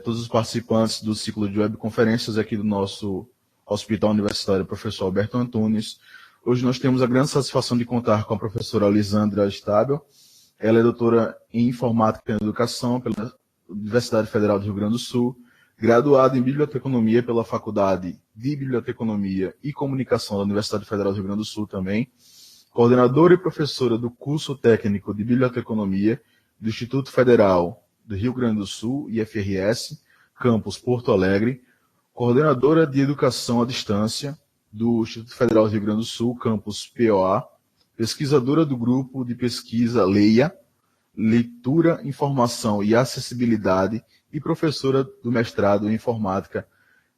todos os participantes do ciclo de webconferências aqui do nosso Hospital Universitário Professor Alberto Antunes. Hoje nós temos a grande satisfação de contar com a professora Lisandra Stabel. Ela é doutora em Informática e Educação pela Universidade Federal do Rio Grande do Sul, graduada em Biblioteconomia pela Faculdade de Biblioteconomia e Comunicação da Universidade Federal do Rio Grande do Sul também, coordenadora e professora do curso técnico de Biblioteconomia do Instituto Federal do Rio Grande do Sul, IFRS, campus Porto Alegre, coordenadora de Educação à Distância do Instituto Federal do Rio Grande do Sul, campus POA, pesquisadora do grupo de pesquisa LEIA, Leitura, Informação e Acessibilidade, e professora do mestrado em Informática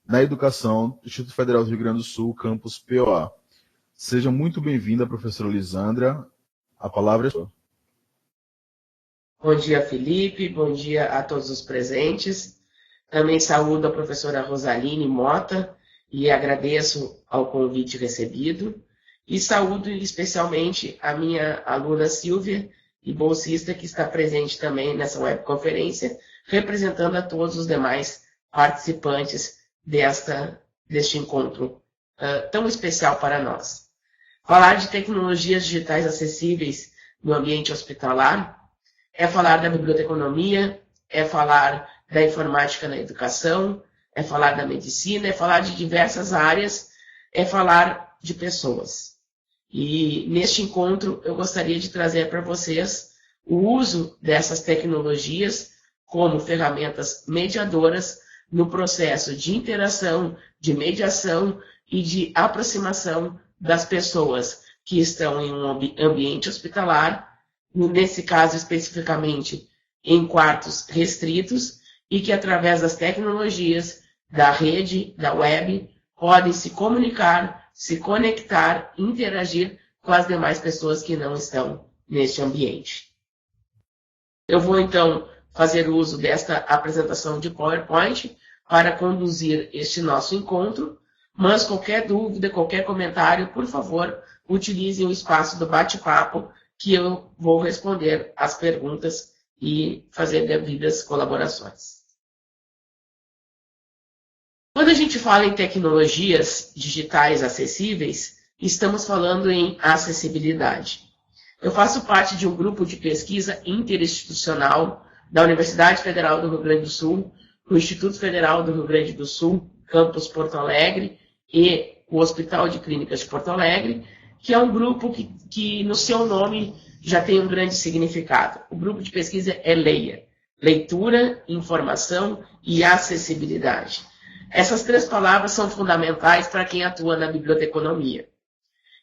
na Educação do Instituto Federal do Rio Grande do Sul, campus POA. Seja muito bem-vinda, professora Lisandra. A palavra é sua. Bom dia, Felipe. Bom dia a todos os presentes. Também saúdo a professora Rosaline Mota e agradeço ao convite recebido. E saúdo especialmente a minha aluna Silvia, e bolsista que está presente também nessa webconferência, representando a todos os demais participantes deste encontro tão especial para nós. Falar de tecnologias digitais acessíveis no ambiente hospitalar é falar da biblioteconomia, é falar da informática na educação, é falar da medicina, é falar de diversas áreas, é falar de pessoas. E neste encontro eu gostaria de trazer para vocês o uso dessas tecnologias como ferramentas mediadoras no processo de interação, de mediação e de aproximação das pessoas que estão em um ambiente hospitalar, nesse caso especificamente em quartos restritos, e que através das tecnologias da rede, da web, podem se comunicar, se conectar, interagir com as demais pessoas que não estão neste ambiente. Eu vou, então, fazer uso desta apresentação de PowerPoint para conduzir este nosso encontro, mas qualquer dúvida, qualquer comentário, por favor, utilize o espaço do bate-papo, que eu vou responder as perguntas e fazer devidas colaborações. Quando a gente fala em tecnologias digitais acessíveis, estamos falando em acessibilidade. Eu faço parte de um grupo de pesquisa interinstitucional da Universidade Federal do Rio Grande do Sul, do Instituto Federal do Rio Grande do Sul, campus Porto Alegre, e o Hospital de Clínicas de Porto Alegre, que é um grupo que no seu nome já tem um grande significado. O grupo de pesquisa é LEIA, Leitura, Informação e Acessibilidade. Essas três palavras são fundamentais para quem atua na biblioteconomia.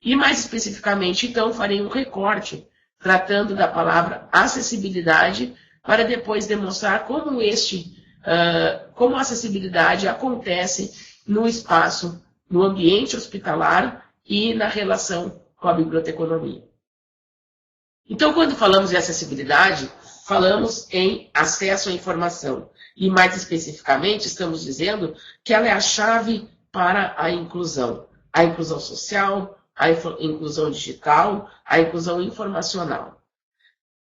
E mais especificamente, então, farei um recorte tratando da palavra acessibilidade para depois demonstrar como a acessibilidade acontece no espaço, no ambiente hospitalar e na relação com a biblioteconomia. Então, quando falamos em acessibilidade, falamos em acesso à informação. E mais especificamente, estamos dizendo que ela é a chave para a inclusão social, a inclusão digital, a inclusão informacional.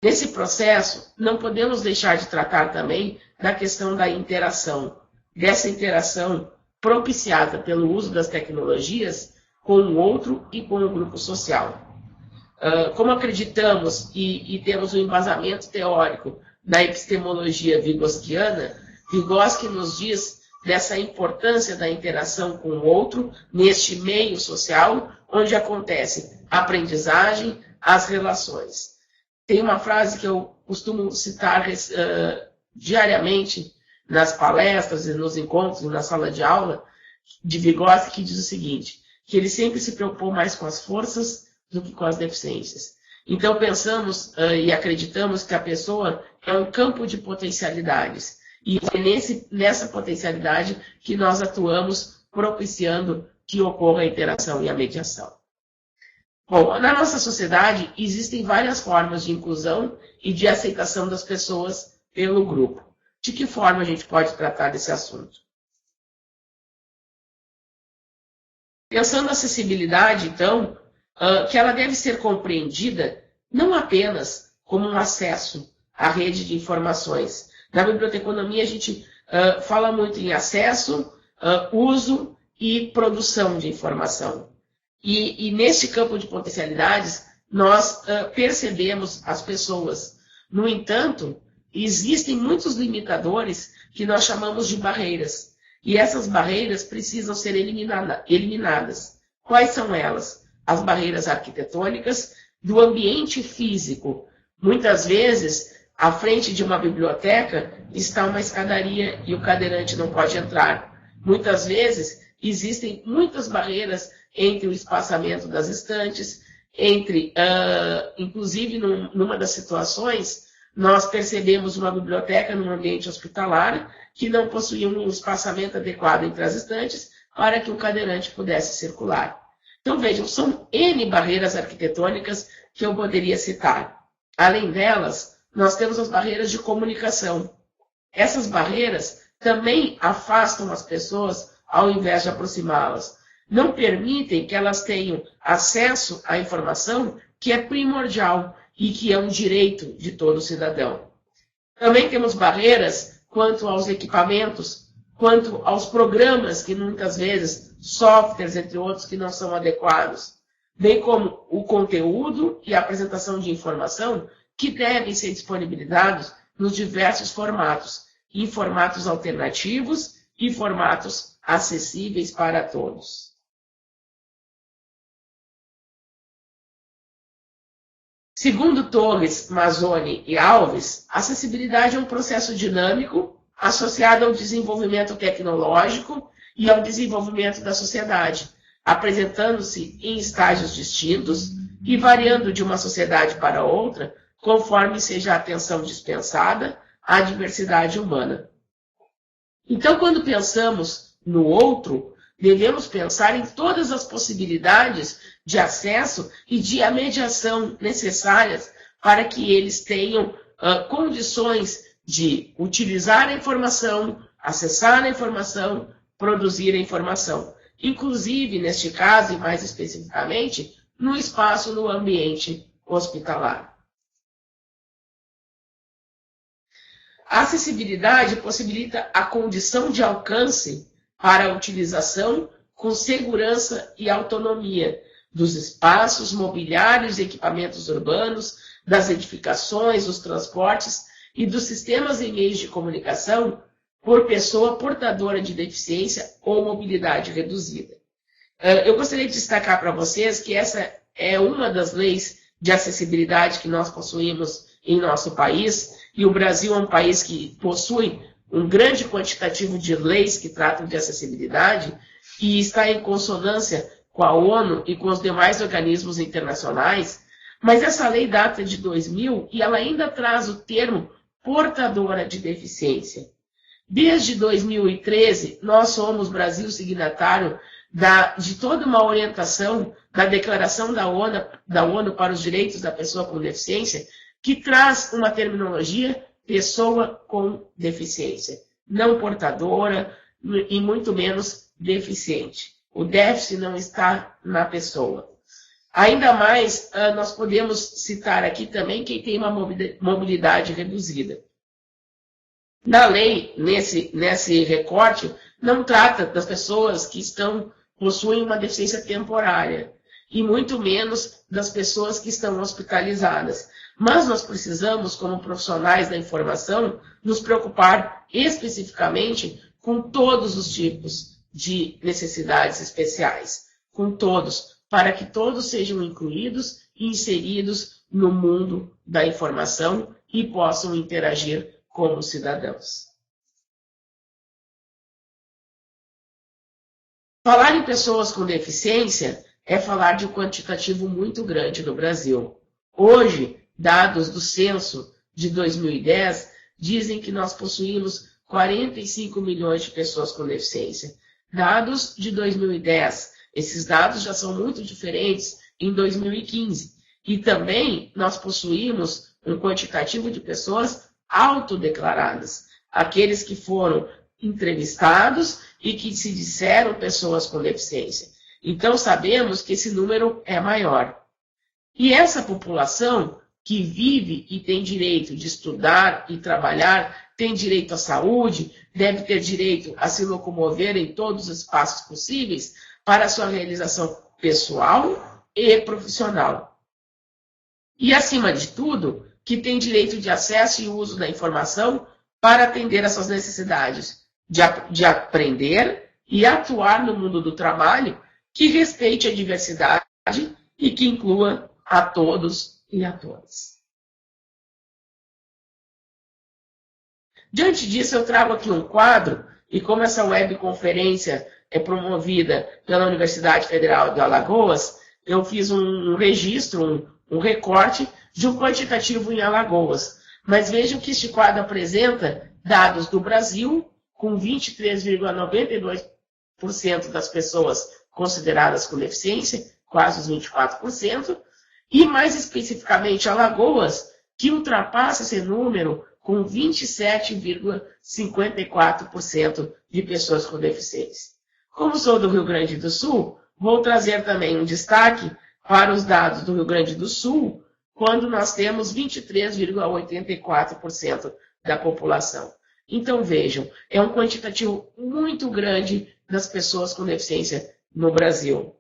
Nesse processo, não podemos deixar de tratar também da questão da interação, dessa interação propiciada pelo uso das tecnologias com o outro e com o grupo social. Como acreditamos e temos um embasamento teórico na epistemologia vygotskyana, Vygotsky nos diz dessa importância da interação com o outro neste meio social onde acontece a aprendizagem, as relações. Tem uma frase que eu costumo citar diariamente nas palestras e nos encontros e na sala de aula de Vygotsky, que diz o seguinte, que ele sempre se preocupou mais com as forças do que com as deficiências. Então pensamos e acreditamos que a pessoa é um campo de potencialidades. E é nessa potencialidade que nós atuamos propiciando que ocorra a interação e a mediação. Bom, na nossa sociedade existem várias formas de inclusão e de aceitação das pessoas pelo grupo. De que forma a gente pode tratar desse assunto? Pensando na acessibilidade, então, que ela deve ser compreendida não apenas como um acesso à rede de informações, Na biblioteconomia, a gente fala muito em acesso, uso e produção de informação. E neste campo de potencialidades, nós percebemos as pessoas. No entanto, existem muitos limitadores que nós chamamos de barreiras. E essas barreiras precisam ser eliminadas. Quais são elas? As barreiras arquitetônicas do ambiente físico. Muitas vezes, à frente de uma biblioteca está uma escadaria e o cadeirante não pode entrar. Muitas vezes, existem muitas barreiras entre o espaçamento das estantes, inclusive numa das situações, nós percebemos uma biblioteca num ambiente hospitalar que não possuía um espaçamento adequado entre as estantes para que o cadeirante pudesse circular. Então, vejam, são N barreiras arquitetônicas que eu poderia citar. Além delas, nós temos as barreiras de comunicação. Essas barreiras também afastam as pessoas ao invés de aproximá-las. Não permitem que elas tenham acesso à informação que é primordial e que é um direito de todo cidadão. Também temos barreiras quanto aos equipamentos, quanto aos programas que muitas vezes, softwares, entre outros, que não são adequados, bem como o conteúdo e a apresentação de informação que devem ser disponibilizados nos diversos formatos, em formatos alternativos e formatos acessíveis para todos. Segundo Torres, Mazzoni e Alves, a acessibilidade é um processo dinâmico associado ao desenvolvimento tecnológico e ao desenvolvimento da sociedade, apresentando-se em estágios distintos e variando de uma sociedade para outra, conforme seja a atenção dispensada à diversidade humana. Então, quando pensamos no outro, devemos pensar em todas as possibilidades de acesso e de mediação necessárias para que eles tenham condições de utilizar a informação, acessar a informação, produzir a informação. Inclusive, neste caso, e mais especificamente, no espaço, no ambiente hospitalar. A acessibilidade possibilita a condição de alcance para a utilização com segurança e autonomia dos espaços, mobiliários e equipamentos urbanos, das edificações, dos transportes e dos sistemas e meios de comunicação por pessoa portadora de deficiência ou mobilidade reduzida. Eu gostaria de destacar para vocês que essa é uma das leis de acessibilidade que nós possuímos em nosso país, e o Brasil é um país que possui um grande quantitativo de leis que tratam de acessibilidade e está em consonância com a ONU e com os demais organismos internacionais, mas essa lei data de 2000 e ela ainda traz o termo portadora de deficiência. Desde 2013, nós somos, Brasil, signatário de toda uma orientação da Declaração da ONU para os Direitos da Pessoa com Deficiência, que traz uma terminologia pessoa com deficiência, não portadora e muito menos deficiente. O déficit não está na pessoa. Ainda mais, nós podemos citar aqui também quem tem uma mobilidade reduzida. Na lei, nesse recorte, não trata das pessoas que possuem uma deficiência temporária, e muito menos das pessoas que estão hospitalizadas. Mas nós precisamos, como profissionais da informação, nos preocupar especificamente com todos os tipos de necessidades especiais, com todos, para que todos sejam incluídos e inseridos no mundo da informação e possam interagir como cidadãos. Falar em pessoas com deficiência é falar de um quantitativo muito grande no Brasil. Hoje, dados do censo de 2010 dizem que nós possuímos 45 milhões de pessoas com deficiência. Dados de 2010, esses dados já são muito diferentes em 2015. E também nós possuímos um quantitativo de pessoas autodeclaradas, aqueles que foram entrevistados e que se disseram pessoas com deficiência. Então sabemos que esse número é maior. E essa população que vive e tem direito de estudar e trabalhar, tem direito à saúde, deve ter direito a se locomover em todos os espaços possíveis para a sua realização pessoal e profissional. E, acima de tudo, que tem direito de acesso e uso da informação para atender às suas necessidades de aprender e atuar no mundo do trabalho que respeite a diversidade e que inclua a todos e a todas. Diante disso, eu trago aqui um quadro, e como essa webconferência é promovida pela Universidade Federal de Alagoas, eu fiz um registro, um recorte de um quantitativo em Alagoas. Mas vejam que este quadro apresenta dados do Brasil, com 23,92% das pessoas consideradas com deficiência, quase os 24%, e mais especificamente Alagoas, que ultrapassa esse número com 27,54% de pessoas com deficiência. Como sou do Rio Grande do Sul, vou trazer também um destaque para os dados do Rio Grande do Sul, quando nós temos 23,84% da população. Então, vejam, é um quantitativo muito grande das pessoas com deficiência no Brasil.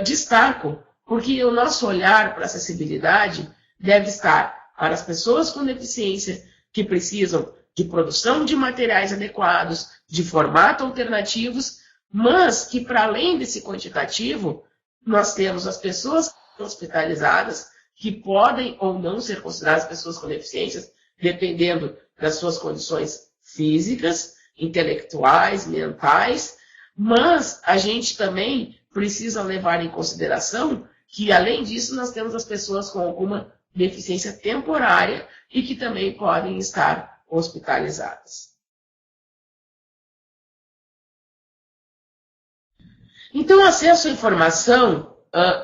Destaco porque o nosso olhar para a acessibilidade deve estar para as pessoas com deficiência que precisam de produção de materiais adequados, de formato alternativos, mas que, para além desse quantitativo, nós temos as pessoas hospitalizadas que podem ou não ser consideradas pessoas com deficiências, dependendo das suas condições físicas, intelectuais, mentais, mas a gente também precisa levar em consideração que, além disso, nós temos as pessoas com alguma deficiência temporária e que também podem estar hospitalizadas. Então, acesso à informação,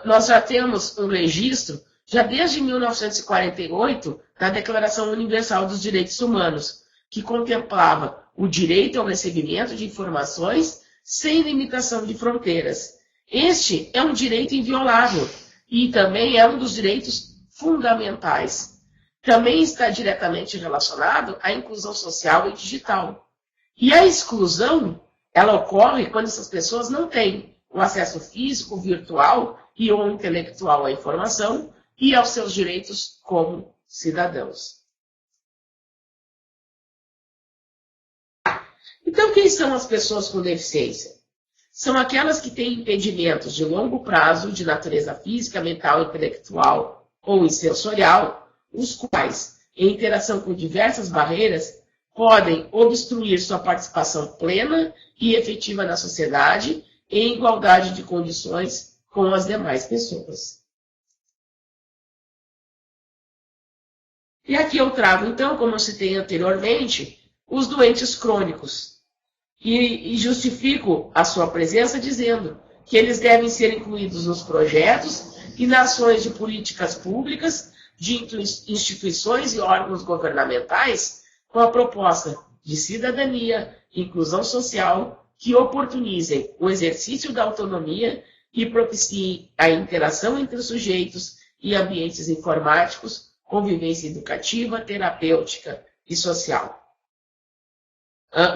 nós já temos um registro, já desde 1948, da Declaração Universal dos Direitos Humanos, que contemplava o direito ao recebimento de informações sem limitação de fronteiras. Este é um direito inviolável e também é um dos direitos fundamentais. Também está diretamente relacionado à inclusão social e digital. E a exclusão, ela ocorre quando essas pessoas não têm o acesso físico, virtual e ou intelectual à informação e aos seus direitos como cidadãos. Então, quem são as pessoas com deficiência? São aquelas que têm impedimentos de longo prazo de natureza física, mental, intelectual ou sensorial, os quais, em interação com diversas barreiras, podem obstruir sua participação plena e efetiva na sociedade em igualdade de condições com as demais pessoas. E aqui eu trago, então, como eu citei anteriormente, os doentes crônicos. E justifico a sua presença dizendo que eles devem ser incluídos nos projetos e nas ações de políticas públicas, de instituições e órgãos governamentais, com a proposta de cidadania, inclusão social, que oportunizem o exercício da autonomia e propiciem a interação entre os sujeitos e ambientes informáticos, convivência educativa, terapêutica e social.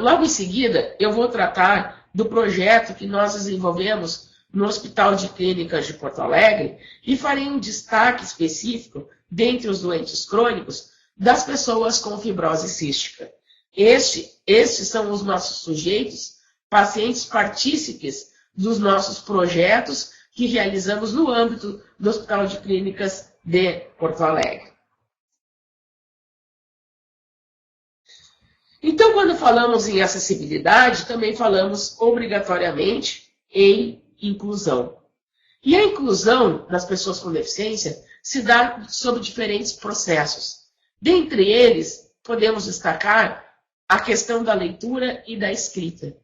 Logo em seguida, eu vou tratar do projeto que nós desenvolvemos no Hospital de Clínicas de Porto Alegre e farei um destaque específico, dentre os doentes crônicos, das pessoas com fibrose cística. Estes são os nossos sujeitos, pacientes partícipes dos nossos projetos que realizamos no âmbito do Hospital de Clínicas de Porto Alegre. Então, quando falamos em acessibilidade, também falamos obrigatoriamente em inclusão. E a inclusão das pessoas com deficiência se dá sob diferentes processos. Dentre eles, podemos destacar a questão da leitura e da escrita.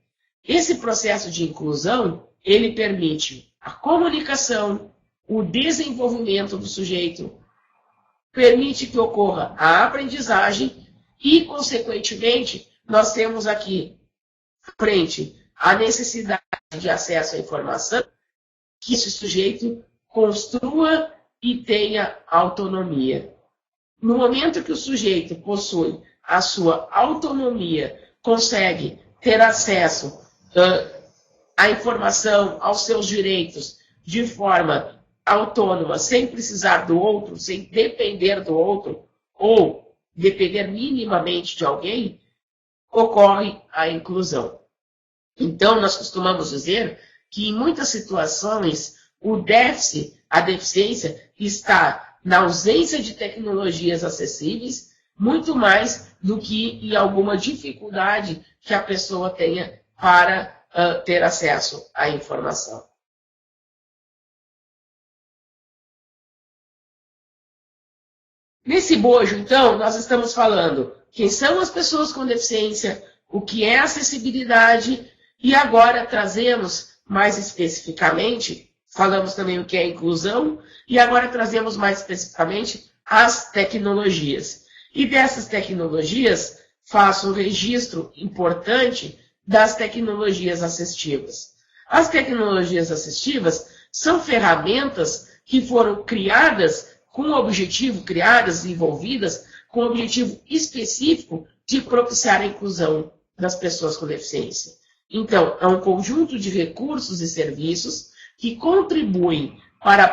Esse processo de inclusão, ele permite a comunicação, o desenvolvimento do sujeito, permite que ocorra a aprendizagem e, consequentemente, nós temos aqui, frente à necessidade de acesso à informação, que esse sujeito construa e tenha autonomia. no momento que o sujeito possui a sua autonomia, consegue ter acesso à informação, aos seus direitos, de forma autônoma, sem precisar do outro, sem depender do outro, ou depender minimamente de alguém, ocorre a inclusão. Então, nós costumamos dizer que, em muitas situações, o déficit, a deficiência, está na ausência de tecnologias acessíveis, muito mais do que em alguma dificuldade que a pessoa tenha para ter acesso à informação. Nesse bojo, então, nós estamos falando quem são as pessoas com deficiência, o que é acessibilidade, e agora trazemos mais especificamente, falamos também o que é inclusão, e agora trazemos mais especificamente as tecnologias. E dessas tecnologias, faço um registro importante das tecnologias assistivas. As tecnologias assistivas são ferramentas que foram criadas com o objetivo, criadas e envolvidas com o objetivo específico de propiciar a inclusão das pessoas com deficiência. Então, é um conjunto de recursos e serviços que contribuem para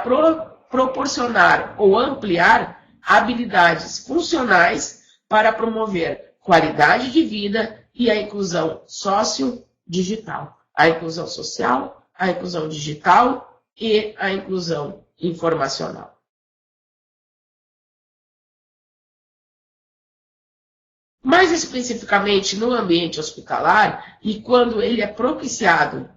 proporcionar ou ampliar habilidades funcionais para promover qualidade de vida e a inclusão socio-digital. A inclusão social, a inclusão digital e a inclusão informacional. Mais especificamente no ambiente hospitalar, e quando ele é propiciado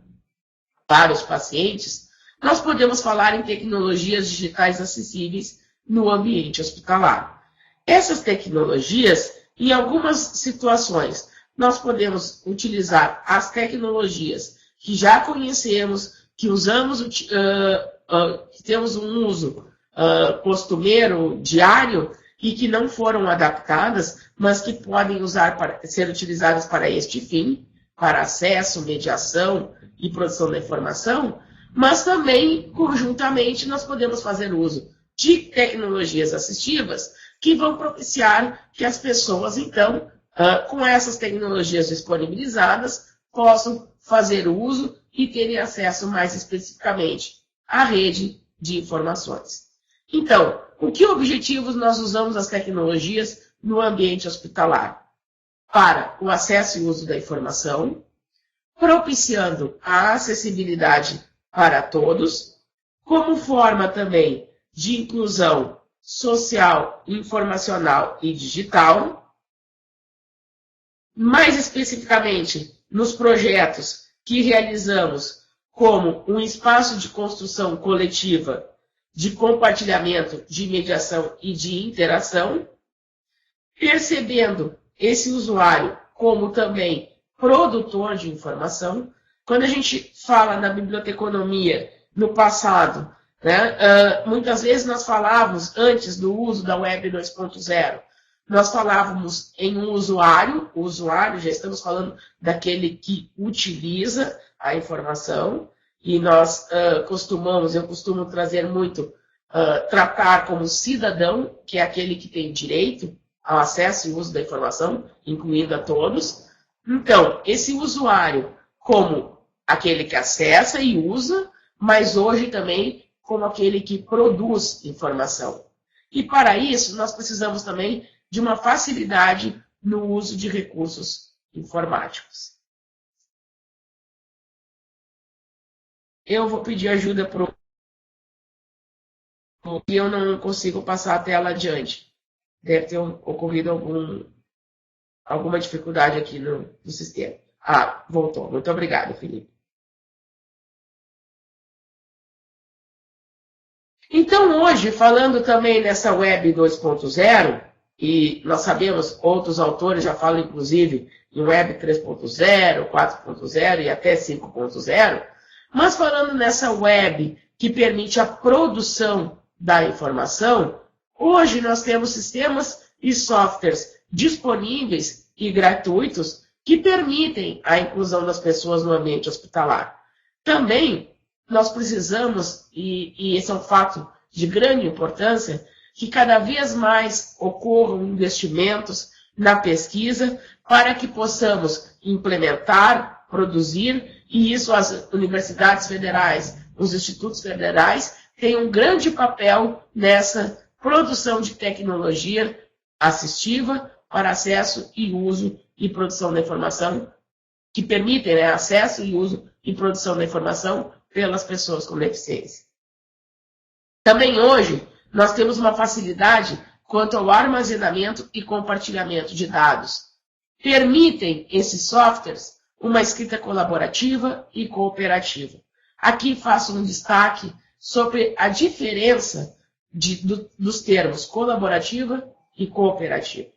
para os pacientes, nós podemos falar em tecnologias digitais acessíveis no ambiente hospitalar. Essas tecnologias, em algumas situações, nós podemos utilizar as tecnologias que já conhecemos, que usamos, que temos um uso costumeiro, diário, e que não foram adaptadas, mas que podem ser utilizadas para este fim, para acesso, mediação e produção da informação, mas também, conjuntamente, nós podemos fazer uso de tecnologias assistivas que vão propiciar que as pessoas, então, com essas tecnologias disponibilizadas, possam fazer uso e terem acesso mais especificamente à rede de informações. Então, com que objetivos nós usamos as tecnologias no ambiente hospitalar? Para o acesso e uso da informação, propiciando a acessibilidade para todos, como forma também de inclusão social, informacional e digital. Mais especificamente, nos projetos que realizamos como um espaço de construção coletiva, de compartilhamento, de mediação e de interação, percebendo esse usuário como também produtor de informação. Quando a gente fala na biblioteconomia no passado, né, muitas vezes nós falávamos, antes do uso da Web 2.0, nós falávamos em um usuário, o usuário, já estamos falando daquele que utiliza a informação, e nós eu costumo trazer muito, tratar como cidadão, que é aquele que tem direito ao acesso e uso da informação, incluindo a todos. Então, esse usuário como aquele que acessa e usa, mas hoje também como aquele que produz informação. E para isso, nós precisamos também de uma facilidade no uso de recursos informáticos. Eu vou pedir ajuda para o que eu não consigo passar a tela adiante. Deve ter ocorrido alguma dificuldade aqui no sistema. Ah, voltou. Muito obrigado, Felipe. Então, hoje, falando também nessa Web 2.0, e nós sabemos, outros autores já falam, inclusive, em Web 3.0, 4.0 e até 5.0, mas falando nessa web que permite a produção da informação, hoje nós temos sistemas e softwares disponíveis e gratuitos que permitem a inclusão das pessoas no ambiente hospitalar. Também nós precisamos, e esse é um fato de grande importância, que cada vez mais ocorram investimentos na pesquisa para que possamos implementar, produzir, e isso as universidades federais, os institutos federais, têm um grande papel nessa produção de tecnologia assistiva para acesso e uso e produção da informação, que permitem, né, acesso e uso e produção da informação pelas pessoas com deficiência. Também hoje, nós temos uma facilidade quanto ao armazenamento e compartilhamento de dados. Permitem esses softwares uma escrita colaborativa e cooperativa. Aqui faço um destaque sobre a diferença dos termos colaborativa e cooperativa.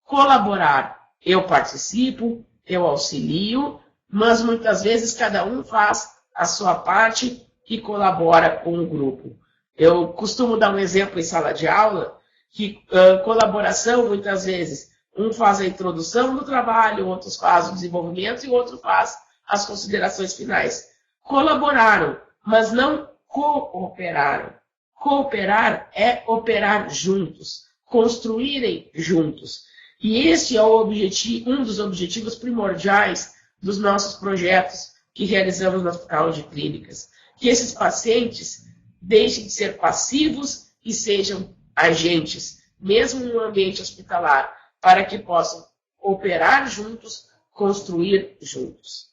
Colaborar, eu participo, eu auxilio, mas muitas vezes cada um faz a sua parte e colabora com o grupo. Eu costumo dar um exemplo em sala de aula, que colaboração, muitas vezes, um faz a introdução do trabalho, outros faz o desenvolvimento e outro faz as considerações finais. Colaboraram, mas não cooperaram. Cooperar é operar juntos, construírem juntos. E esse é um dos objetivos primordiais dos nossos projetos que realizamos no Hospital de Clínicas. Que esses pacientes deixem de ser passivos e sejam agentes, mesmo no ambiente hospitalar, para que possam operar juntos, construir juntos.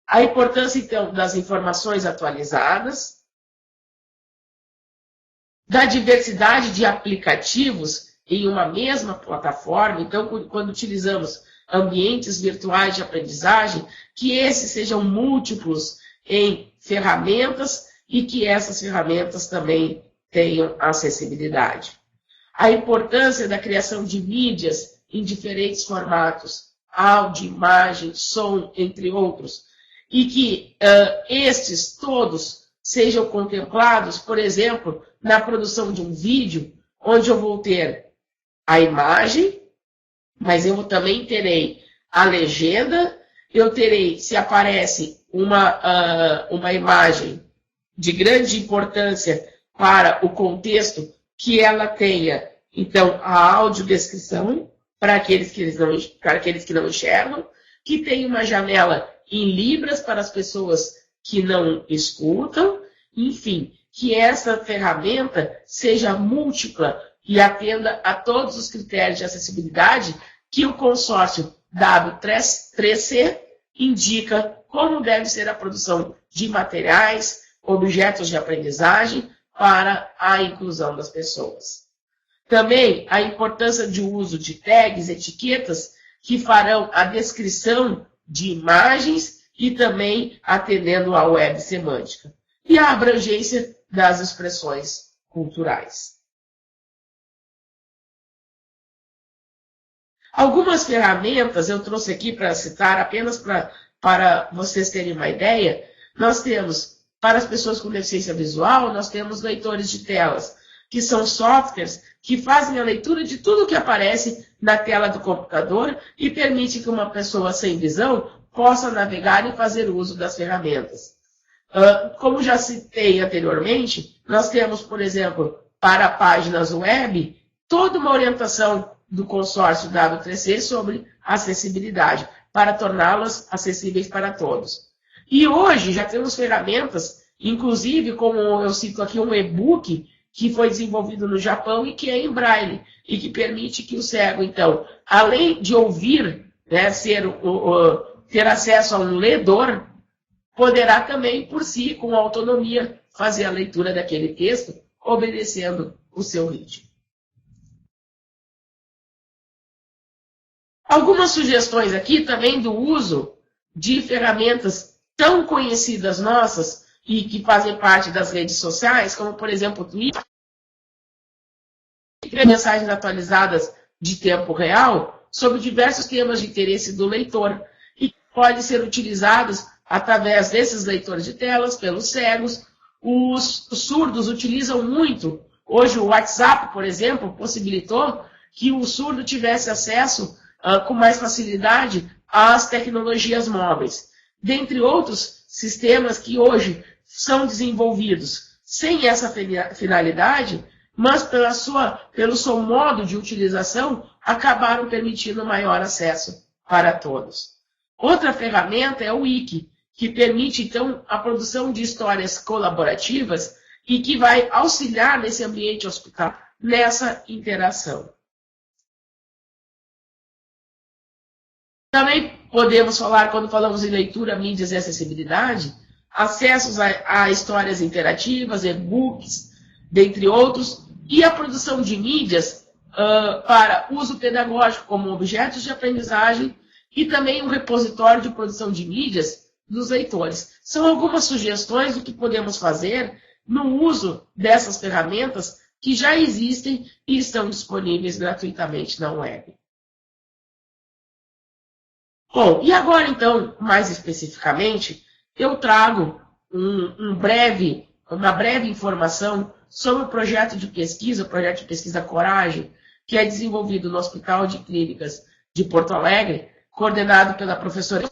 A importância, então, das informações atualizadas, da diversidade de aplicativos em uma mesma plataforma. Então, quando utilizamos ambientes virtuais de aprendizagem, que esses sejam múltiplos em ferramentas e que essas ferramentas também tenham acessibilidade. A importância da criação de mídias em diferentes formatos, áudio, imagem, som, entre outros, e que estes todos sejam contemplados, por exemplo, na produção de um vídeo, onde eu vou ter a imagem, mas eu também terei a legenda, eu terei, se aparece uma imagem de grande importância para o contexto, que ela tenha, então, a audiodescrição para aqueles que não enxergam, que tenha uma janela em libras para as pessoas que não escutam, enfim, que essa ferramenta seja múltipla e atenda a todos os critérios de acessibilidade que o consórcio W3C indica como deve ser a produção de materiais, objetos de aprendizagem para a inclusão das pessoas. Também a importância de uso de tags, etiquetas, que farão a descrição de imagens e também atendendo à web semântica. E a abrangência das expressões culturais. Algumas ferramentas eu trouxe aqui para citar, apenas para vocês terem uma ideia. Nós temos, para as pessoas com deficiência visual, nós temos leitores de telas, que são softwares que fazem a leitura de tudo que aparece na tela do computador e permite que uma pessoa sem visão possa navegar e fazer uso das ferramentas. Como já citei anteriormente, nós temos, por exemplo, para páginas web, toda uma orientação do consórcio W3C sobre acessibilidade, para torná-las acessíveis para todos. E hoje já temos ferramentas, inclusive, como eu cito aqui, um e-book que foi desenvolvido no Japão e que é em braille, e que permite que o cego, então, além de ouvir, né, ter acesso a um ledor, poderá também, por si, com autonomia, fazer a leitura daquele texto, obedecendo o seu ritmo. Algumas sugestões aqui também do uso de ferramentas tão conhecidas nossas e que fazem parte das redes sociais, como, por exemplo, o Twitter, mensagens atualizadas de tempo real sobre diversos temas de interesse do leitor e que podem ser utilizados através desses leitores de telas, pelos cegos. Os surdos utilizam muito. Hoje o WhatsApp, por exemplo, possibilitou que o surdo tivesse acesso com mais facilidade às tecnologias móveis. Dentre outros sistemas que hoje são desenvolvidos sem essa finalidade mas pelo seu modo de utilização, acabaram permitindo maior acesso para todos. Outra ferramenta é o Wiki, que permite, então, a produção de histórias colaborativas e que vai auxiliar nesse ambiente hospitalar, nessa interação. Também podemos falar, quando falamos em leitura, mídias e acessibilidade, acessos a histórias interativas, e-books, dentre outros, e a produção de mídias para uso pedagógico como objetos de aprendizagem e também um repositório de produção de mídias dos leitores. São algumas sugestões do que podemos fazer no uso dessas ferramentas que já existem e estão disponíveis gratuitamente na web. Bom, e agora então, mais especificamente, eu trago uma breve informação sobre o projeto de pesquisa Coragem, que é desenvolvido no Hospital de Clínicas de Porto Alegre, coordenado pela professora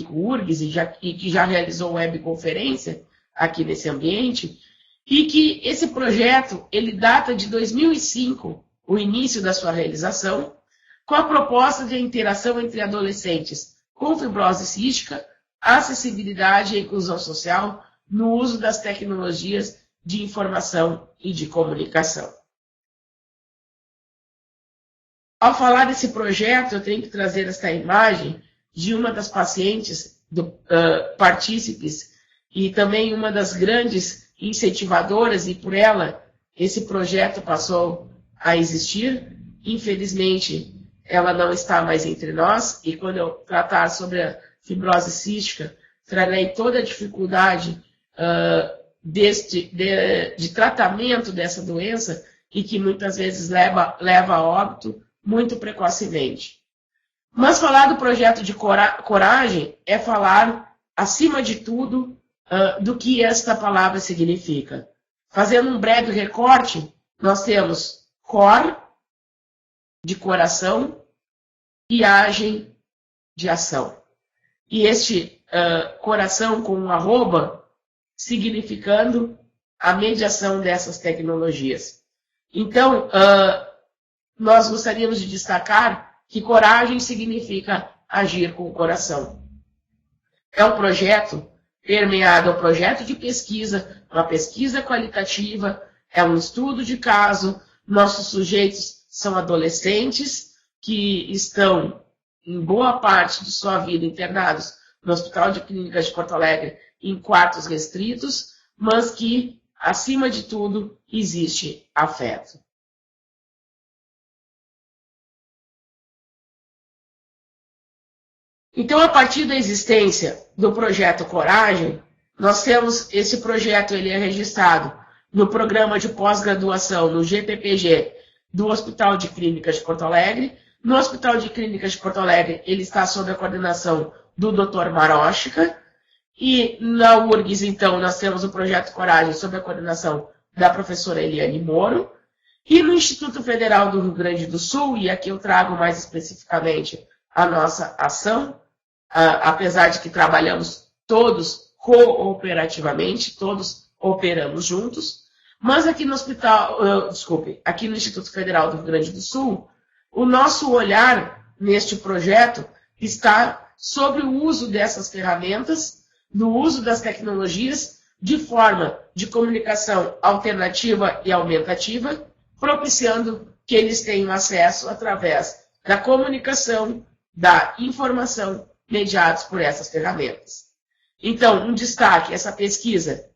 URGS e que já realizou webconferência aqui nesse ambiente, e que esse projeto ele data de 2005, o início da sua realização, com a proposta de interação entre adolescentes com fibrose cística, acessibilidade e inclusão social no uso das tecnologias de informação e de comunicação. Ao falar desse projeto, eu tenho que trazer esta imagem de uma das pacientes, partícipes, e também uma das grandes incentivadoras, e por ela esse projeto passou a existir. Infelizmente, ela não está mais entre nós, e quando eu tratar sobre a fibrose cística, trarei toda a dificuldade de tratamento dessa doença e que muitas vezes leva a óbito muito precocemente. Mas falar do projeto de Coragem é falar, acima de tudo, do que esta palavra significa. Fazendo um breve recorte, nós temos cor, de coração, e agem, de ação. E este coração com um arroba, significando a mediação dessas tecnologias. Então, nós gostaríamos de destacar que coragem significa agir com o coração. É um projeto permeado, é um projeto de pesquisa, uma pesquisa qualitativa, é um estudo de caso. Nossos sujeitos são adolescentes que estão, em boa parte de sua vida, internados no Hospital de Clínicas de Porto Alegre em quartos restritos, mas que, acima de tudo, existe afeto. Então, a partir da existência do projeto Coragem, nós temos esse projeto, ele é registrado no programa de pós-graduação, no GPPG, do Hospital de Clínicas de Porto Alegre. No Hospital de Clínicas de Porto Alegre, ele está sob a coordenação do Dr. Marochka, e na URGS, então, nós temos o projeto Coragem sob a coordenação da professora Eliane Moro, e no Instituto Federal do Rio Grande do Sul, e aqui eu trago mais especificamente a nossa ação, apesar de que trabalhamos todos cooperativamente, todos operamos juntos, mas aqui no aqui no Instituto Federal do Rio Grande do Sul, o nosso olhar neste projeto está sobre o uso dessas ferramentas, no uso das tecnologias, de forma de comunicação alternativa e aumentativa, propiciando que eles tenham acesso através da comunicação, da informação, mediados por essas ferramentas. Então, um destaque, essa pesquisa,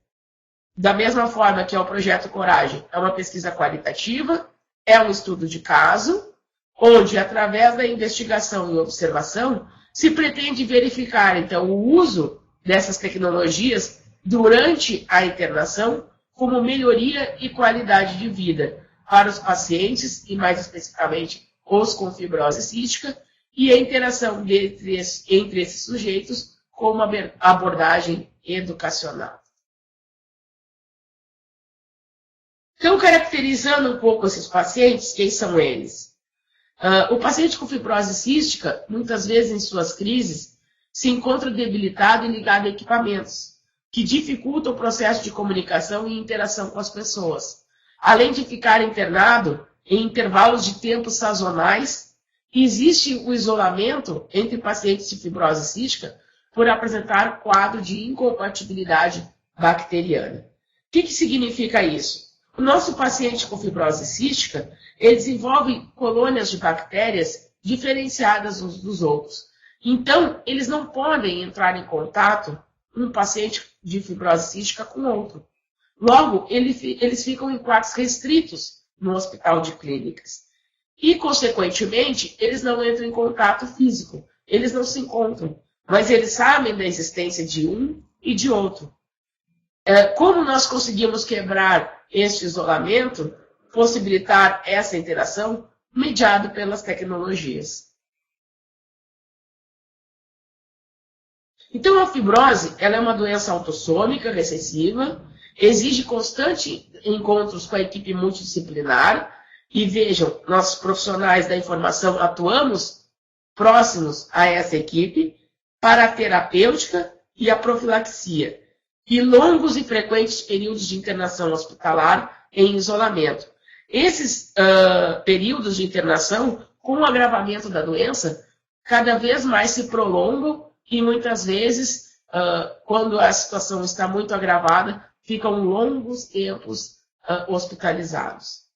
da mesma forma que é o Projeto Coragem, é uma pesquisa qualitativa, é um estudo de caso, onde, através da investigação e observação, se pretende verificar, então, o uso dessas tecnologias durante a internação como melhoria e qualidade de vida para os pacientes, e mais especificamente os com fibrose cística, e a interação entre esses sujeitos com uma abordagem educacional. Então, caracterizando um pouco esses pacientes, quem são eles? O paciente com fibrose cística, muitas vezes em suas crises, se encontra debilitado e ligado a equipamentos. que dificulta o processo de comunicação e interação com as pessoas, além de ficar internado em intervalos de tempo sazonais. Existe o isolamento entre pacientes de fibrose cística por apresentar quadro de incompatibilidade bacteriana. O que significa isso? O nosso paciente com fibrose cística, ele desenvolve colônias de bactérias diferenciadas uns dos outros. Então, eles não podem entrar em contato um paciente de fibrose cística com outro. Logo, eles ficam em quartos restritos no hospital de clínicas. E, consequentemente, eles não entram em contato físico. Eles não se encontram. Mas eles sabem da existência de um e de outro. Como nós conseguimos quebrar este isolamento, possibilitar essa interação, mediado pelas tecnologias. Então, a fibrose ela é uma doença autossômica, recessiva, exige constante encontros com a equipe multidisciplinar. E vejam, nós profissionais da informação atuamos próximos a essa equipe para a terapêutica e a profilaxia, e longos e frequentes períodos de internação hospitalar em isolamento. Esses períodos de internação, com o agravamento da doença, cada vez mais se prolongam e muitas vezes, quando a situação está muito agravada, ficam longos tempos hospitalizados.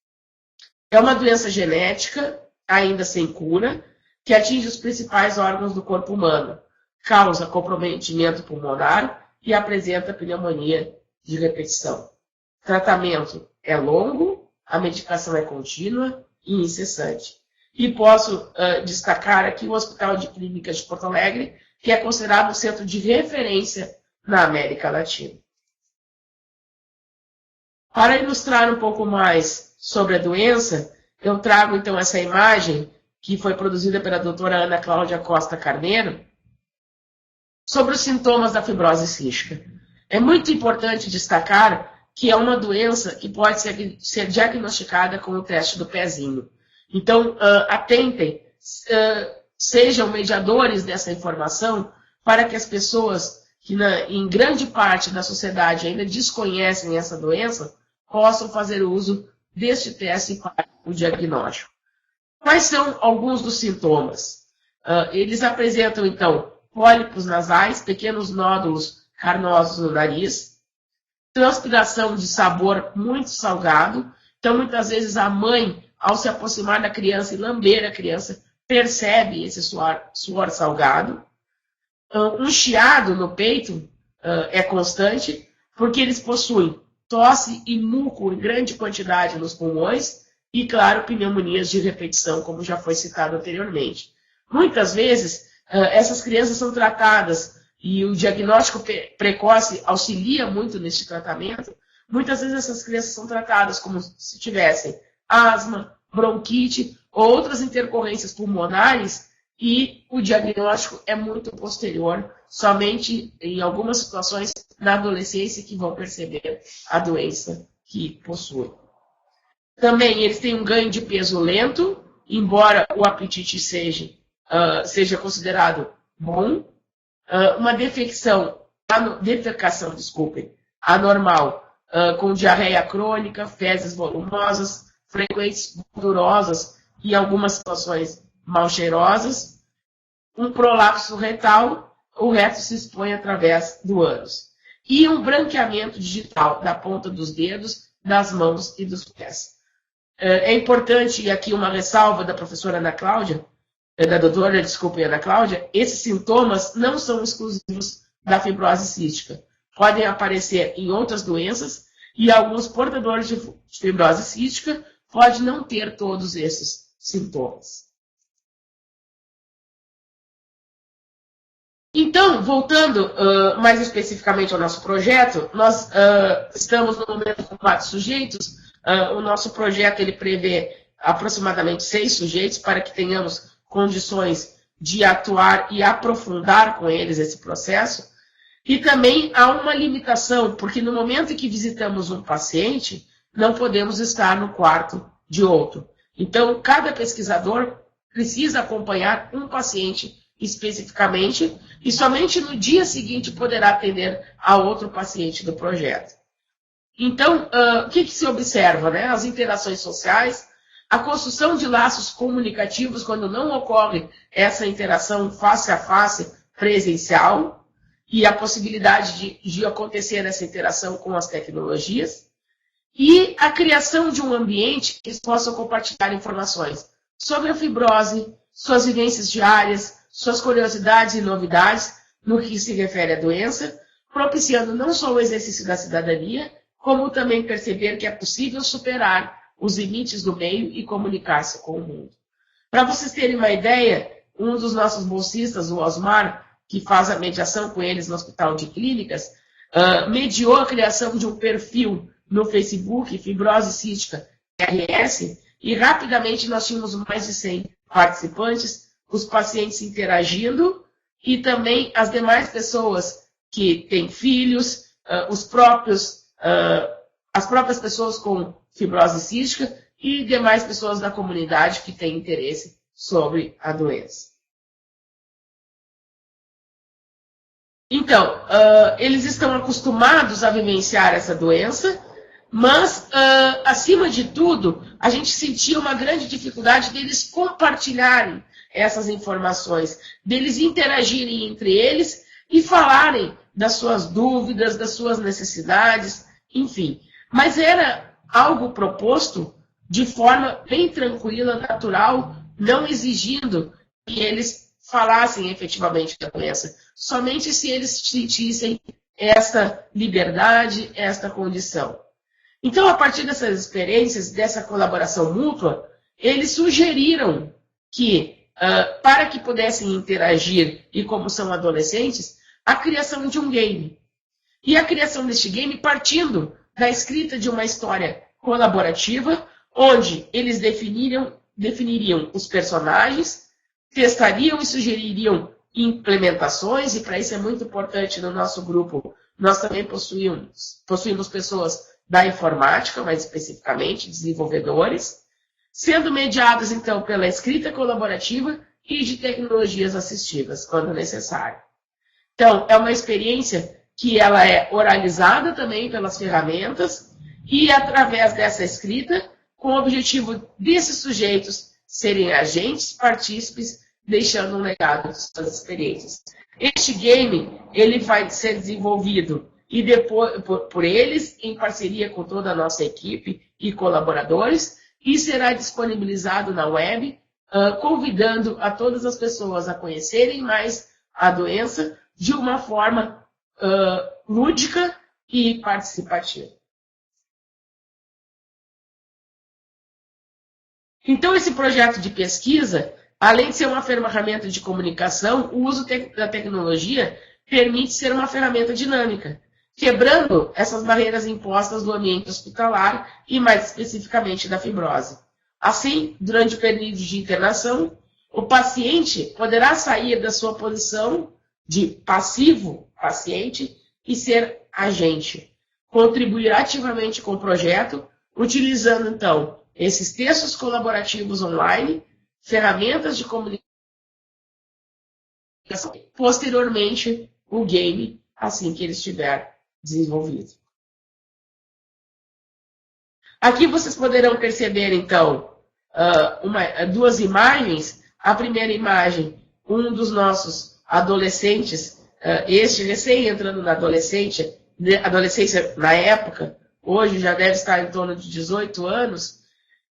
É uma doença genética, ainda sem cura, que atinge os principais órgãos do corpo humano, causa comprometimento pulmonar e apresenta pneumonia de repetição. O tratamento é longo, a medicação é contínua e incessante. E posso destacar aqui o Hospital de Clínicas de Porto Alegre, que é considerado um centro de referência na América Latina. Para ilustrar um pouco mais sobre a doença, eu trago então essa imagem que foi produzida pela doutora Ana Cláudia Costa Carneiro sobre os sintomas da fibrose cística. É muito importante destacar que é uma doença que pode ser diagnosticada com o teste do pezinho. Então, atentem, sejam mediadores dessa informação para que as pessoas que em grande parte da sociedade ainda desconhecem essa doença possam fazer uso deste teste para o diagnóstico. Quais são alguns dos sintomas? Eles apresentam, então, pólipos nasais, pequenos nódulos carnosos no nariz, transpiração de sabor muito salgado. Então, muitas vezes, a mãe, ao se aproximar da criança e lamber a criança, percebe esse suor salgado. Um chiado no peito é constante, porque eles possuem tosse e muco em grande quantidade nos pulmões e, claro, pneumonias de repetição, como já foi citado anteriormente. Muitas vezes, essas crianças são tratadas e o diagnóstico precoce auxilia muito neste tratamento. Muitas vezes essas crianças são tratadas como se tivessem asma, bronquite ou outras intercorrências pulmonares e o diagnóstico é muito posterior, somente em algumas situações na adolescência que vão perceber a doença que possuem. Também eles têm um ganho de peso lento, embora o apetite seja considerado bom. Uma defecação anormal, com diarreia crônica, fezes volumosas, frequentes gordurosas e algumas situações mal cheirosas. Um prolapso retal, o reto se expõe através do ânus. E um branqueamento digital da ponta dos dedos, das mãos e dos pés. É importante, e aqui uma ressalva da professora Ana Cláudia, da doutora, Ana Cláudia, esses sintomas não são exclusivos da fibrose cística. Podem aparecer em outras doenças e alguns portadores de fibrose cística podem não ter todos esses sintomas. Então, voltando mais especificamente ao nosso projeto, nós estamos no momento com 4 sujeitos. O nosso projeto ele prevê aproximadamente 6 sujeitos para que tenhamos condições de atuar e aprofundar com eles esse processo. E também há uma limitação, porque no momento em que visitamos um paciente, não podemos estar no quarto de outro. Então, cada pesquisador precisa acompanhar um paciente especificamente, e somente no dia seguinte poderá atender a outro paciente do projeto. Então, o que se observa? Né? As interações sociais, a construção de laços comunicativos quando não ocorre essa interação face a face presencial e a possibilidade de acontecer essa interação com as tecnologias e a criação de um ambiente que eles possam compartilhar informações sobre a fibrose, suas vivências diárias, suas curiosidades e novidades no que se refere à doença, propiciando não só o exercício da cidadania, como também perceber que é possível superar os limites do meio e comunicar-se com o mundo. Para vocês terem uma ideia, um dos nossos bolsistas, o Osmar, que faz a mediação com eles no Hospital de Clínicas, mediou a criação de um perfil no Facebook, Fibrose Cística RS, e rapidamente nós tínhamos mais de 100 participantes, os pacientes interagindo e também as demais pessoas que têm filhos, as próprias pessoas com fibrose cística e demais pessoas da comunidade que têm interesse sobre a doença. Então, eles estão acostumados a vivenciar essa doença, mas, acima de tudo, a gente sentia uma grande dificuldade deles compartilharem essas informações, deles interagirem entre eles e falarem das suas dúvidas, das suas necessidades, enfim. Mas era algo proposto de forma bem tranquila, natural, não exigindo que eles falassem efetivamente da doença, somente se eles sentissem esta liberdade, esta condição. Então, a partir dessas experiências, dessa colaboração mútua, eles sugeriram que, para que pudessem interagir, e como são adolescentes, a criação de um game. E a criação deste game partindo da escrita de uma história colaborativa, onde eles definiriam os personagens, testariam e sugeririam implementações, e para isso é muito importante no nosso grupo, nós também possuímos pessoas da informática, mais especificamente, desenvolvedores, sendo mediados, então, pela escrita colaborativa e de tecnologias assistivas, quando necessário. Então, é uma experiência que ela é oralizada também pelas ferramentas e através dessa escrita, com o objetivo desses sujeitos serem agentes, partícipes, deixando um legado de suas experiências. Este game, ele vai ser desenvolvido e depois, por eles, em parceria com toda a nossa equipe e colaboradores, e será disponibilizado na web, convidando a todas as pessoas a conhecerem mais a doença de uma forma lúdica e participativa. Então, esse projeto de pesquisa, além de ser uma ferramenta de comunicação, o uso da tecnologia permite ser uma ferramenta dinâmica, quebrando essas barreiras impostas do ambiente hospitalar e, mais especificamente, da fibrose. Assim, durante o período de internação, o paciente poderá sair da sua posição de passivo paciente e ser agente, contribuir ativamente com o projeto, utilizando, então, esses textos colaborativos online, ferramentas de comunicação, posteriormente, o game, assim que ele estiver desenvolvido. Aqui vocês poderão perceber, então, duas imagens. A primeira imagem, um dos nossos adolescentes, este recém entrando na adolescência na época, hoje já deve estar em torno de 18 anos,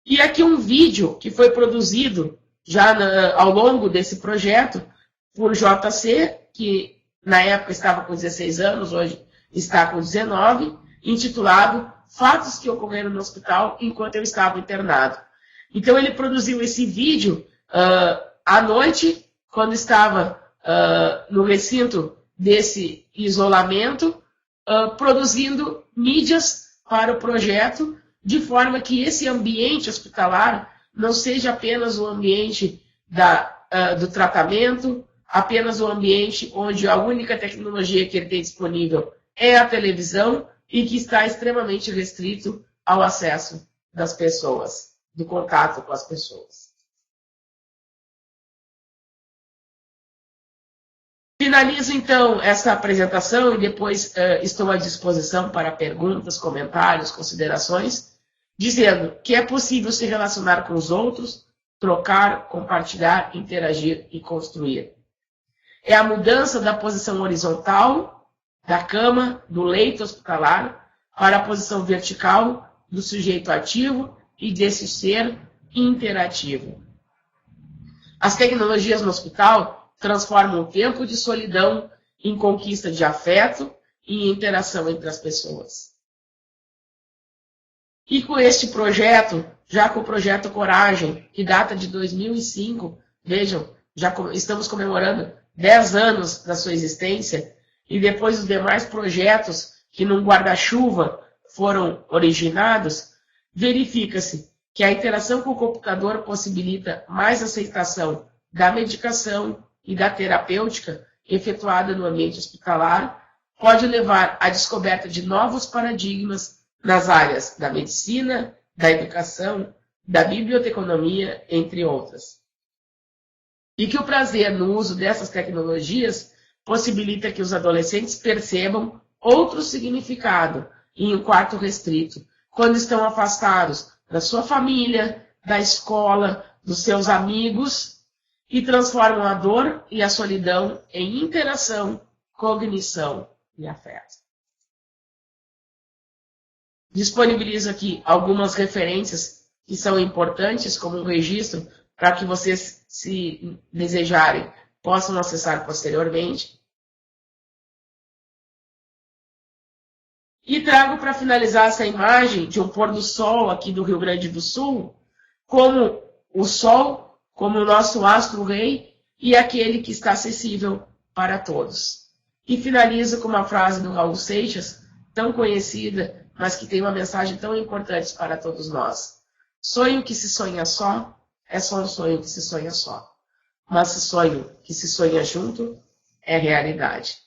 e aqui um vídeo que foi produzido já ao longo desse projeto por JC, que na época estava com 16 anos, hoje está com 19, intitulado Fatos que ocorreram no hospital enquanto eu estava internado. Então ele produziu esse vídeo à noite, quando estava no recinto desse isolamento, produzindo mídias para o projeto, de forma que esse ambiente hospitalar não seja apenas o ambiente do tratamento, apenas o ambiente onde a única tecnologia que ele tem disponível é a televisão e que está extremamente restrito ao acesso das pessoas, do contato com as pessoas. Finalizo, então, essa apresentação e depois estou à disposição para perguntas, comentários, considerações, dizendo que é possível se relacionar com os outros, trocar, compartilhar, interagir e construir. É a mudança da posição horizontal, da cama, do leito hospitalar, para a posição vertical do sujeito ativo e desse ser interativo. As tecnologias no hospital transformam o tempo de solidão em conquista de afeto e interação entre as pessoas. E com este projeto, já com o projeto Coragem, que data de 2005, vejam, já estamos comemorando 10 anos da sua existência, e depois os demais projetos que num guarda-chuva foram originados, verifica-se que a interação com o computador possibilita mais aceitação da medicação e da terapêutica efetuada no ambiente hospitalar, pode levar à descoberta de novos paradigmas nas áreas da medicina, da educação, da biblioteconomia, entre outras. E que o prazer no uso dessas tecnologias possibilita que os adolescentes percebam outro significado em um quarto restrito, quando estão afastados da sua família, da escola, dos seus amigos, e transformam a dor e a solidão em interação, cognição e afeto. Disponibilizo aqui algumas referências que são importantes como um registro para que vocês, se desejarem, possam acessar posteriormente. E trago para finalizar essa imagem de um pôr do sol aqui do Rio Grande do Sul, como o sol, como o nosso astro-rei e aquele que está acessível para todos. E finalizo com uma frase do Raul Seixas, tão conhecida, mas que tem uma mensagem tão importante para todos nós. Sonho que se sonha só, é só um sonho que se sonha só. Mas sonho que se sonha junto, é realidade.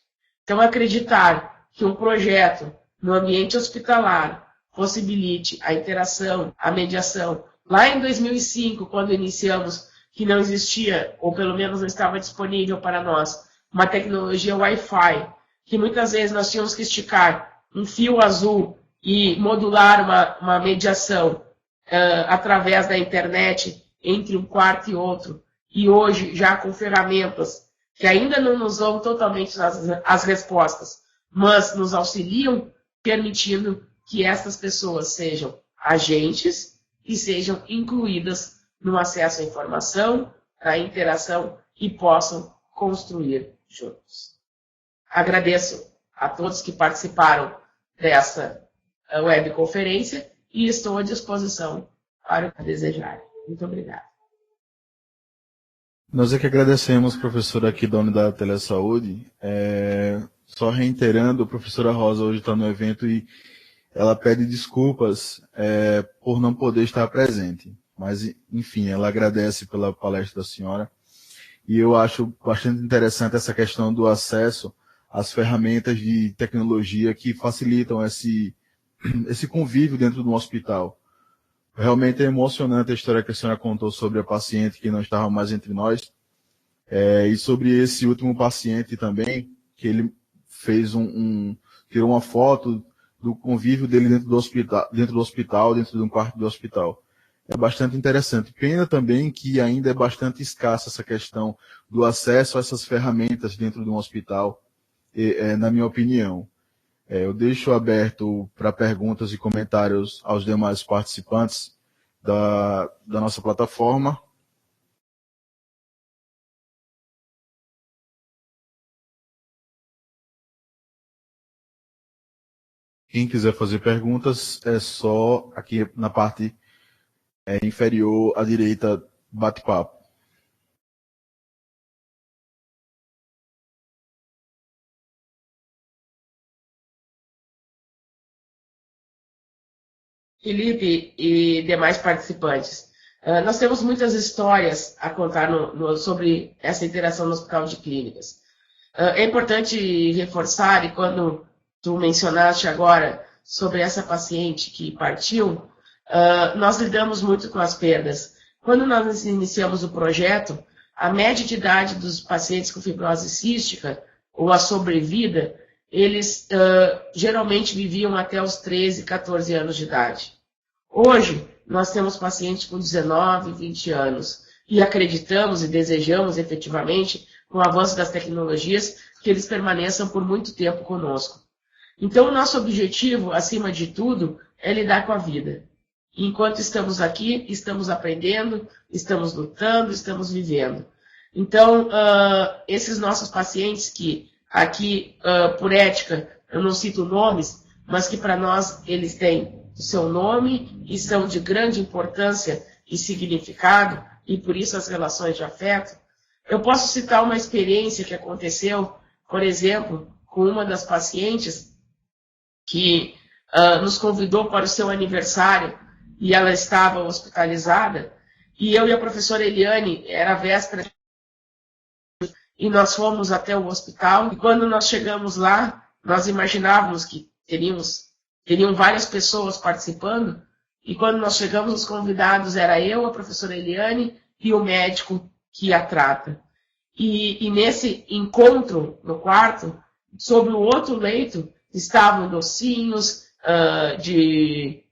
Então, acreditar que um projeto no ambiente hospitalar possibilite a interação, a mediação. Lá em 2005, quando iniciamos, que não existia, ou pelo menos não estava disponível para nós, uma tecnologia Wi-Fi, que muitas vezes nós tínhamos que esticar um fio azul e modular uma mediação através da internet entre um quarto e outro, e hoje já com ferramentas que ainda não nos dão totalmente as respostas, mas nos auxiliam, permitindo que essas pessoas sejam agentes e sejam incluídas no acesso à informação, à interação e possam construir juntos. Agradeço a todos que participaram dessa webconferência e estou à disposição para o que desejarem. Muito obrigado. Nós é que agradecemos, professora aqui da Unidade de Telesaúde. Só reiterando, a professora Rosa hoje está no evento e ela pede desculpas por não poder estar presente. Mas, enfim, ela agradece pela palestra da senhora. E eu acho bastante interessante essa questão do acesso às ferramentas de tecnologia que facilitam esse convívio dentro de um hospital. Realmente é emocionante a história que a senhora contou sobre a paciente que não estava mais entre nós. E sobre esse último paciente também, que ele fez tirou uma foto do convívio dele dentro do hospital, dentro de um quarto do hospital. É bastante interessante. Pena também que ainda é bastante escassa essa questão do acesso a essas ferramentas dentro de um hospital, na minha opinião. Eu deixo aberto para perguntas e comentários aos demais participantes da nossa plataforma. Quem quiser fazer perguntas, é só aqui na parte inferior à direita, bate-papo. Felipe e demais participantes, nós temos muitas histórias a contar sobre essa interação no Hospital de Clínicas. É importante reforçar, e quando tu mencionaste agora sobre essa paciente que partiu, nós lidamos muito com as perdas. Quando nós iniciamos o projeto, a média de idade dos pacientes com fibrose cística, ou a sobrevida, eles geralmente viviam até os 13, 14 anos de idade. Hoje, nós temos pacientes com 19, 20 anos e acreditamos e desejamos efetivamente, com o avanço das tecnologias, que eles permaneçam por muito tempo conosco. Então, o nosso objetivo, acima de tudo, é lidar com a vida. Enquanto estamos aqui, estamos aprendendo, estamos lutando, estamos vivendo. Então, esses nossos pacientes que aqui, por ética, eu não cito nomes, mas que para nós eles têm o seu nome e são de grande importância e significado, e por isso as relações de afeto. Eu posso citar uma experiência que aconteceu, por exemplo, com uma das pacientes que nos convidou para o seu aniversário e ela estava hospitalizada, e eu e a professora Eliane, era a véspera, e nós fomos até o hospital, e quando nós chegamos lá, nós imaginávamos que teriam várias pessoas participando, e quando nós chegamos, os convidados era eu, a professora Eliane e o médico que a trata. E nesse encontro no quarto, sobre o outro leito, estavam docinhos de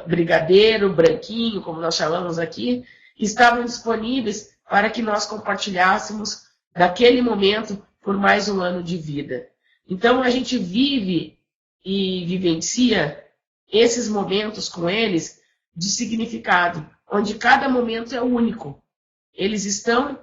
brigadeiro, branquinho, como nós chamamos aqui, estavam disponíveis para que nós compartilhássemos daquele momento por mais um ano de vida. Então, a gente vive e vivencia esses momentos com eles de significado, onde cada momento é único. Eles estão,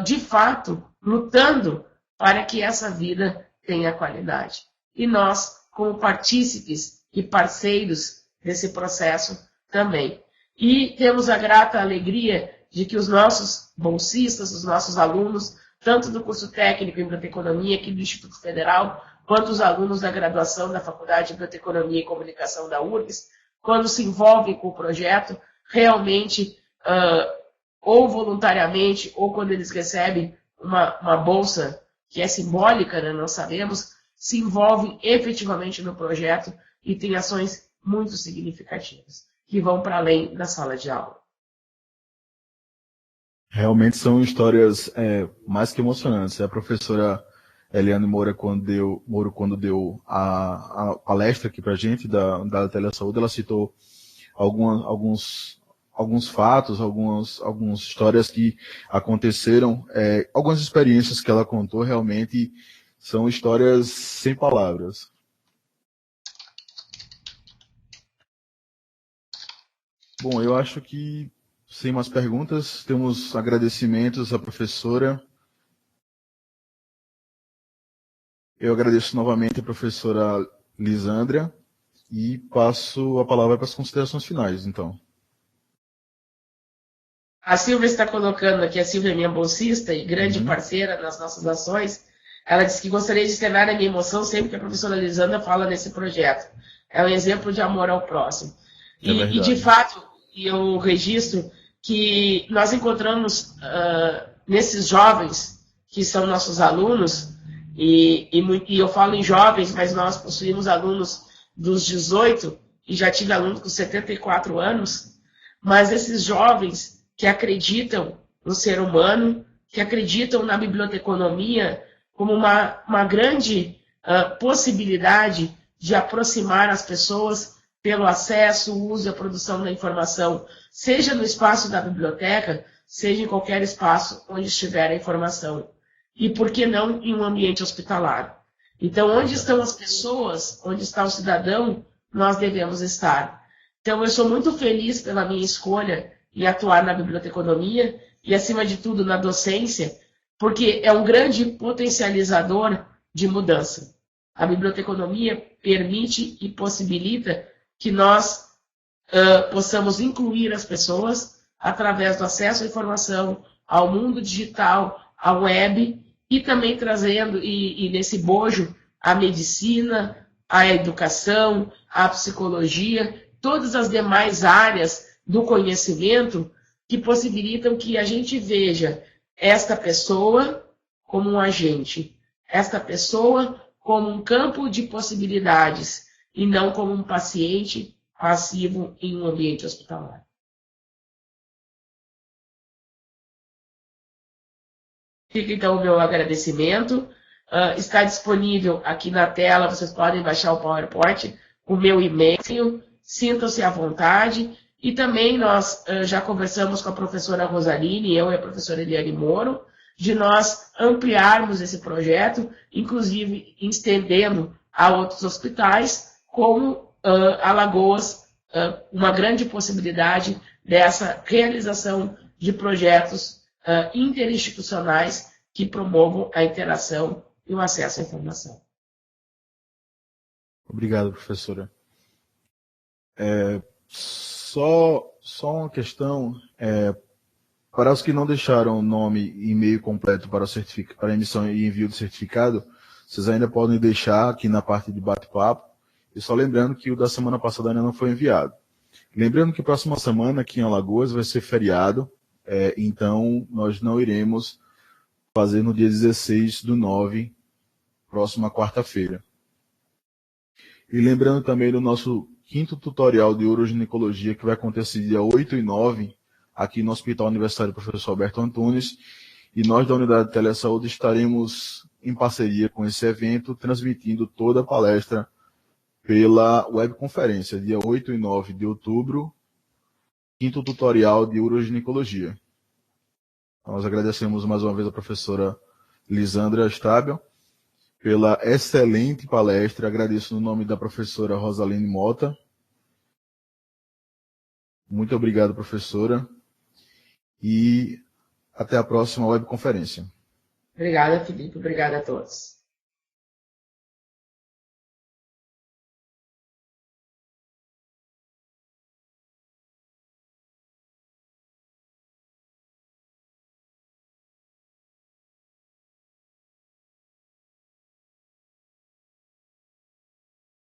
de fato, lutando para que essa vida tenha qualidade. E nós, como partícipes e parceiros desse processo também. E temos a grata alegria de que os nossos bolsistas, os nossos alunos, tanto do curso técnico em Bioteconomia aqui do Instituto Federal, quanto os alunos da graduação da Faculdade de Bioteconomia e Comunicação da URGS, quando se envolvem com o projeto, realmente, ou voluntariamente, ou quando eles recebem uma bolsa que é simbólica, né, nós sabemos, se envolvem efetivamente no projeto e têm ações muito significativas, que vão para além da sala de aula. Realmente são histórias mais que emocionantes. A professora Eliane Moura, quando deu a palestra aqui para a gente da Telesaúde, ela citou alguns fatos, algumas histórias que aconteceram, algumas experiências que ela contou, realmente são histórias sem palavras. Bom, eu acho que, sem mais perguntas, temos agradecimentos à professora. Eu agradeço novamente a professora Lisandra e passo a palavra para as considerações finais, então. A Silvia está colocando aqui, a Silvia é minha bolsista e grande parceira nas nossas ações. Ela disse que gostaria de externar a minha emoção sempre que a professora Lisandra fala nesse projeto. É um exemplo de amor ao próximo. E de fato, eu registro que nós encontramos nesses jovens que são nossos alunos, e eu falo em jovens, mas nós possuímos alunos dos 18 e já tive alunos com 74 anos, mas esses jovens que acreditam no ser humano, que acreditam na biblioteconomia como uma grande possibilidade de aproximar as pessoas pelo acesso, o uso e a produção da informação, seja no espaço da biblioteca, seja em qualquer espaço onde estiver a informação. E por que não em um ambiente hospitalar? Então, onde estão as pessoas, onde está o cidadão, nós devemos estar. Então, eu sou muito feliz pela minha escolha em atuar na biblioteconomia e, acima de tudo, na docência, porque é um grande potencializador de mudança. A biblioteconomia permite e possibilita que nós possamos incluir as pessoas através do acesso à informação, ao mundo digital, à web, e também trazendo, e nesse bojo, a medicina, a educação, a psicologia, todas as demais áreas do conhecimento que possibilitam que a gente veja esta pessoa como um agente, esta pessoa como um campo de possibilidades, e não como um paciente passivo em um ambiente hospitalar. Fica então o meu agradecimento. Está disponível aqui na tela, vocês podem baixar o PowerPoint, o meu e-mail, sintam-se à vontade. E também nós já conversamos com a professora Rosaline, eu e a professora Eliane Moro, de nós ampliarmos esse projeto, inclusive estendendo a outros hospitais, como Alagoas, uma grande possibilidade dessa realização de projetos interinstitucionais que promovam a interação e o acesso à informação. Obrigado, professora. Só uma questão. Para os que não deixaram nome e e-mail completo para a emissão e envio do certificado, vocês ainda podem deixar aqui na parte de bate-papo. E só lembrando que o da semana passada ainda não foi enviado. Lembrando que próxima semana aqui em Alagoas vai ser feriado, então nós não iremos fazer no dia 16/9, próxima quarta-feira. E lembrando também do nosso 5º tutorial de uroginecologia, que vai acontecer dia 8 e 9, aqui no Hospital Universitário Professor Alberto Antunes, e nós da Unidade de Telesaúde estaremos em parceria com esse evento, transmitindo toda a palestra pela webconferência, dia 8 e 9 de outubro, 5º tutorial de uroginecologia. Nós agradecemos mais uma vez a professora Lisandra Stabel pela excelente palestra. Agradeço no nome da professora Rosaline Mota. Muito obrigado, professora. E até a próxima webconferência. Obrigada, Felipe. Obrigada a todos.